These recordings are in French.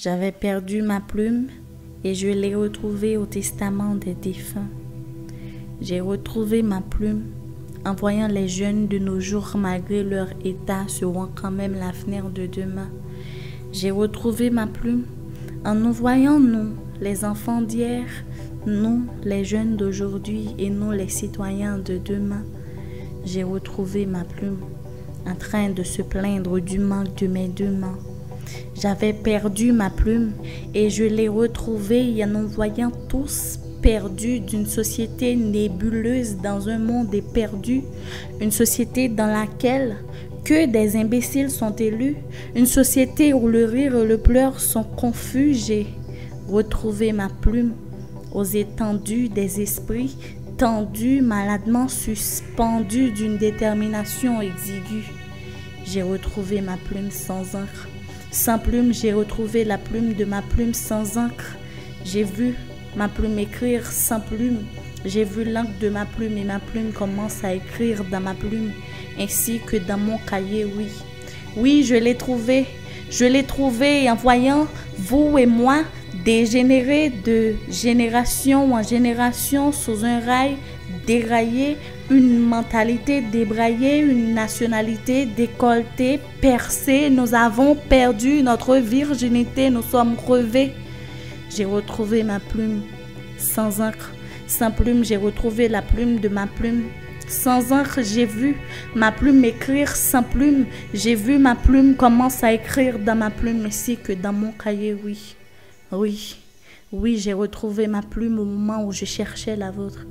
J'avais perdu ma plume et je l'ai retrouvée au testament des défunts. J'ai retrouvé ma plume en voyant les jeunes de nos jours, malgré leur état, seront quand même l'avenir de demain. J'ai retrouvé ma plume en nous voyant, nous, les enfants d'hier, nous, les jeunes d'aujourd'hui et nous, les citoyens de demain. J'ai retrouvé ma plume en train de se plaindre du manque de mes deux mains. J'avais perdu ma plume et je l'ai retrouvée en nous voyant tous perdus d'une société nébuleuse dans un monde éperdu, une société dans laquelle que des imbéciles sont élus, une société où le rire et le pleur sont confus. J'ai retrouvé ma plume aux étendues des esprits tendus, maladement suspendus d'une détermination exiguë. J'ai retrouvé ma plume sans encre. Sans plume, j'ai retrouvé la plume de ma plume sans encre. J'ai vu ma plume écrire sans plume. J'ai vu l'encre de ma plume et ma plume commence à écrire dans ma plume, ainsi que dans mon cahier, oui. Oui, je l'ai trouvé. Je l'ai trouvé en voyant vous et moi dégénérer de génération en génération sous un rail déraillé, une mentalité débraillée, une nationalité décolletée, percée. Nous avons perdu notre virginité, nous sommes crevés. J'ai retrouvé ma plume sans encre. Sans plume, j'ai retrouvé la plume de ma plume. Sans encre, j'ai vu ma plume écrire sans plume. J'ai vu ma plume commence à écrire dans ma plume ainsi que dans mon cahier, oui. Oui, oui, j'ai retrouvé ma plume au moment où je cherchais la vôtre.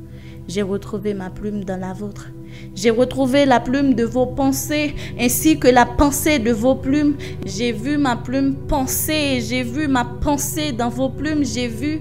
J'ai retrouvé ma plume dans la vôtre. J'ai retrouvé la plume de vos pensées ainsi que la pensée de vos plumes. J'ai vu ma plume penser, j'ai vu ma pensée dans vos plumes. J'ai vu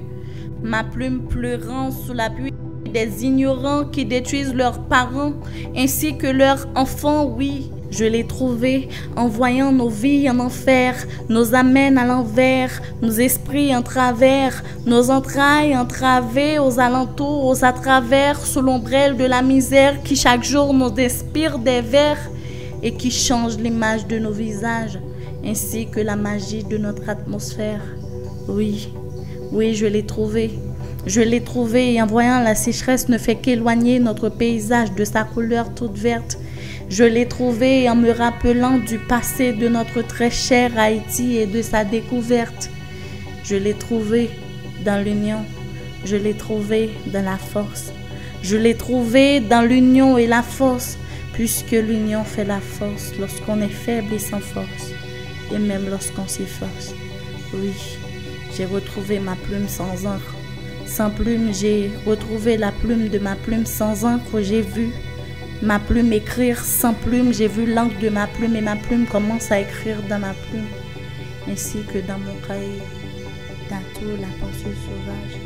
ma plume pleurant sous la pluie des ignorants qui détruisent leurs parents ainsi que leurs enfants, oui. Je l'ai trouvé en voyant nos vies en enfer, nos amènes à l'envers, nos esprits en travers, nos entrailles entravées aux alentours, aux à travers, sous l'ombrelle de la misère qui chaque jour nous inspire des vers et qui change l'image de nos visages, ainsi que la magie de notre atmosphère. Oui, oui, je l'ai trouvé. Je l'ai trouvé et en voyant la sécheresse ne fait qu'éloigner notre paysage de sa couleur toute verte. Je l'ai trouvé en me rappelant du passé de notre très cher Haïti et de sa découverte. Je l'ai trouvé dans l'union. Je l'ai trouvé dans la force. Je l'ai trouvé dans l'union et la force, puisque l'union fait la force lorsqu'on est faible et sans force, et même lorsqu'on s'efforce. Oui, j'ai retrouvé ma plume sans encre. Sans plume, j'ai retrouvé la plume de ma plume sans encre. J'ai vu ma plume écrire sans plume. J'ai vu l'encre de ma plume et ma plume commence à écrire dans ma plume, ainsi que dans mon cahier. Tantôt la pensée sauvage,